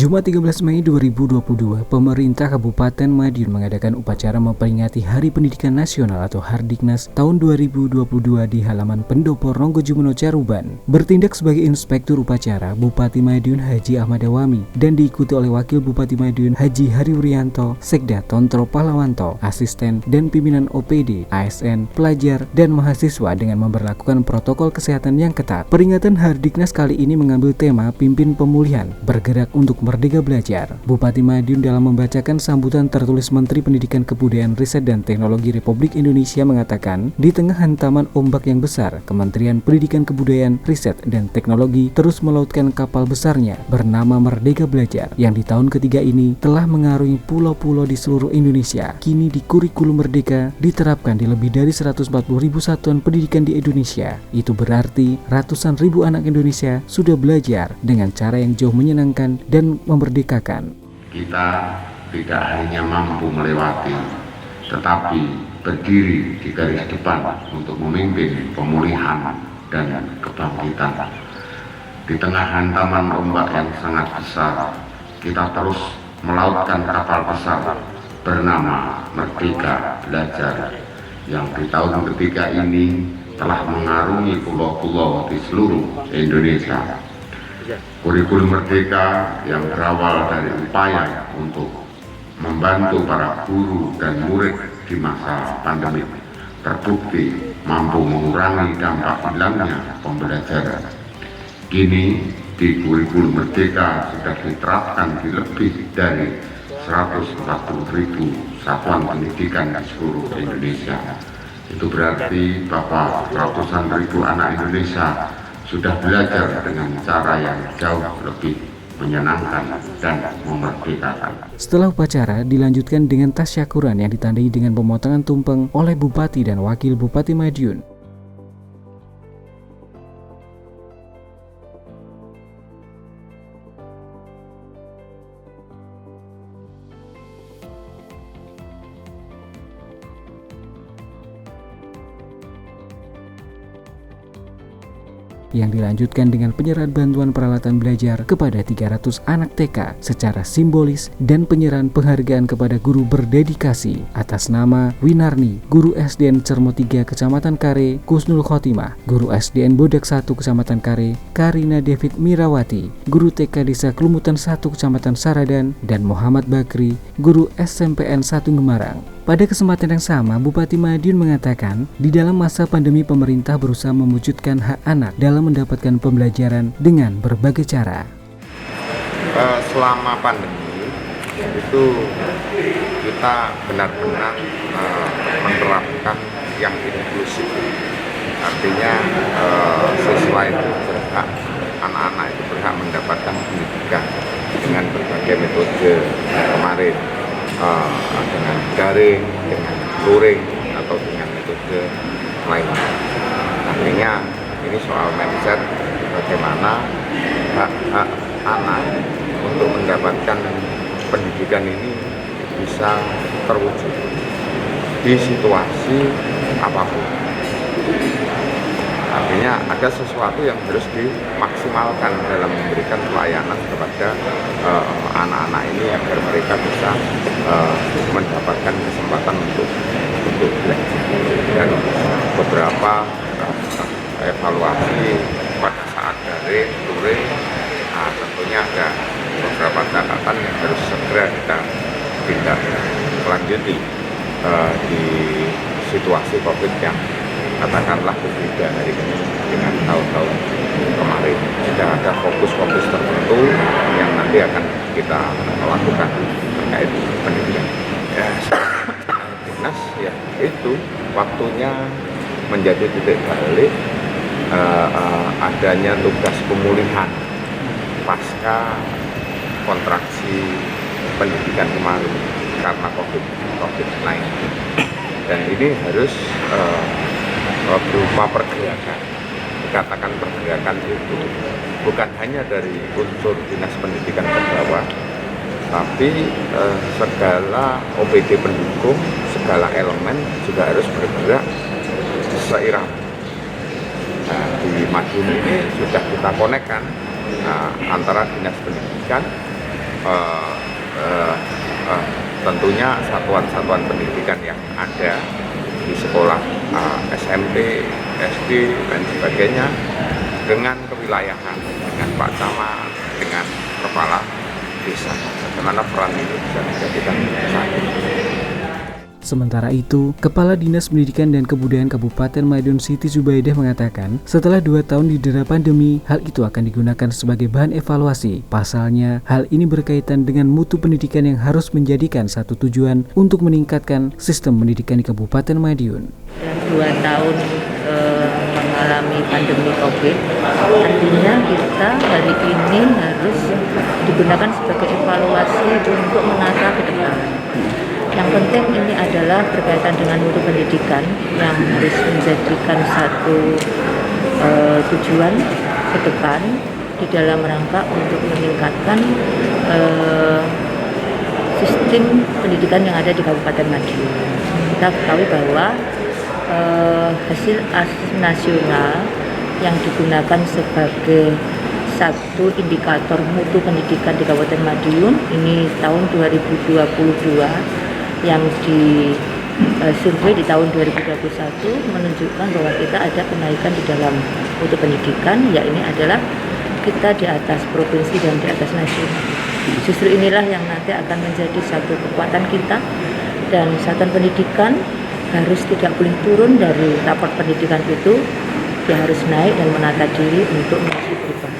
Jumat 13 Mei 2022, pemerintah Kabupaten Madiun mengadakan upacara memperingati Hari Pendidikan Nasional atau Hardiknas tahun 2022 di halaman Pendopo Ronggojumono Caruban. Bertindak sebagai inspektur upacara, Bupati Madiun Haji Ahmad Dawami dan diikuti oleh Wakil Bupati Madiun Haji Hari Wuryanto, Sekda Tontro Pahlawanto, asisten dan pimpinan OPD, ASN, pelajar, dan mahasiswa dengan memberlakukan protokol kesehatan yang ketat. Peringatan Hardiknas kali ini mengambil tema Pimpin Pemulihan, Bergerak untuk Merdeka Belajar. Bupati Madiun dalam membacakan sambutan tertulis Menteri Pendidikan Kebudayaan Riset dan Teknologi Republik Indonesia mengatakan, di tengah hantaman ombak yang besar, Kementerian Pendidikan Kebudayaan Riset dan Teknologi terus melautkan kapal besarnya bernama Merdeka Belajar yang di tahun ketiga ini telah mengarungi pulau-pulau di seluruh Indonesia. Kini di kurikulum Merdeka diterapkan di lebih dari 140.000 satuan pendidikan di Indonesia. Itu berarti ratusan ribu anak Indonesia sudah belajar dengan cara yang jauh menyenangkan dan memerdekakan. Kita tidak hanya mampu melewati, tetapi berdiri di garis depan untuk memimpin pemulihan dan kebangkitan. Di tengah hantaman ombak yang sangat besar, kita terus melautkan kapal besar bernama Merdeka Belajar yang di tahun ketiga ini telah mengarungi pulau-pulau di seluruh Indonesia. Kurikulum Merdeka yang berawal dari upaya untuk membantu para guru dan murid di masa pandemi terbukti mampu mengurangi dampak hilangnya pembelajaran. Kini di kurikulum Merdeka sudah diterapkan di lebih dari 140.000 satuan pendidikan di seluruh Indonesia. Itu berarti bahwa ratusan ribu anak Indonesia sudah belajar dengan cara yang jauh lebih menyenangkan dan memerdekakan. Setelah upacara dilanjutkan dengan tasyakuran yang ditandai dengan pemotongan tumpeng oleh Bupati dan Wakil Bupati Madiun. Yang dilanjutkan dengan penyerahan bantuan peralatan belajar kepada 300 anak TK secara simbolis dan penyerahan penghargaan kepada guru berdedikasi atas nama Winarni, Guru SDN Cermo 3 Kecamatan Kare, Kusnul Khotimah, Guru SDN Bodak 1 Kecamatan Kare, Karina David Mirawati, Guru TK Desa Kelumutan 1 Kecamatan Saradan, dan Muhammad Bakri, Guru SMPN 1 Gemarang. Pada kesempatan yang sama, Bupati Madiun mengatakan, di dalam masa pandemi pemerintah berusaha mewujudkan hak anak dalam mendapatkan pembelajaran dengan berbagai cara. Selama pandemi itu kita benar-benar menerapkan yang inklusif. Artinya siswa itu berhak, anak-anak itu berhak mendapatkan pendidikan dengan berbagai metode kemarin. Dengan daring, dengan luring, atau dengan metode lainnya. Artinya ini soal mindset bagaimana hak anak untuk mendapatkan pendidikan ini bisa terwujud di situasi apapun. Artinya ada sesuatu yang harus dimaksimalkan dalam memberikan pelayanan kepada anak-anak ini agar mereka bisa mendapatkan kesempatan untuk belajar. Dan beberapa evaluasi pada saat daring, luring, tentunya ada beberapa catatan yang harus segera kita tindak lanjuti di situasi COVID yang katakanlah berbeda hari ini dengan tahun-tahun kemarin. Sudah ada fokus-fokus tertentu yang nanti akan kita lakukan terkait pendidikan. Dinas ya itu waktunya menjadi titik balik adanya tugas pemulihan pasca kontraksi pendidikan kemarin karena COVID-19. Dan ini harus berupa pergerakan. Dikatakan pergerakan itu bukan hanya dari unsur dinas pendidikan ke bawah, tapi segala OPD pendukung, segala elemen juga harus bergerak seirama. Nah, di Madiun ini sudah kita konekkan antara dinas pendidikan eh, eh, eh, tentunya satuan-satuan pendidikan yang ada di sekolah SMP, SD dan sebagainya dengan kewilayahan, dengan Pak Camat, dengan kepala desa, bagaimana peran itu bisa dijadikan satu. Sementara itu, Kepala Dinas Pendidikan dan Kebudayaan Kabupaten Madiun Siti Zubaidah mengatakan, setelah 2 tahun didera pandemi, hal itu akan digunakan sebagai bahan evaluasi. Pasalnya, hal ini berkaitan dengan mutu pendidikan yang harus menjadikan satu tujuan untuk meningkatkan sistem pendidikan di Kabupaten Madiun. 2 tahun mengalami pandemi COVID, artinya kita hari ini harus digunakan sebagai evaluasi untuk menata ke depan. Yang penting ini adalah berkaitan dengan mutu pendidikan yang harus menjadikan satu tujuan ke depan di dalam rangka untuk meningkatkan sistem pendidikan yang ada di Kabupaten Madiun. Kita ketahui bahwa hasil nasional yang digunakan sebagai satu indikator mutu pendidikan di Kabupaten Madiun ini tahun 2022 yang di survei di tahun 2021 menunjukkan bahwa kita ada kenaikan di dalam mutu pendidikan, yakni adalah kita di atas provinsi dan di atas nasional. Justru inilah yang nanti akan menjadi satu kekuatan kita, dan satuan pendidikan harus tidak boleh turun dari rapor pendidikan itu, dia harus naik dan menata diri untuk maju ke depan.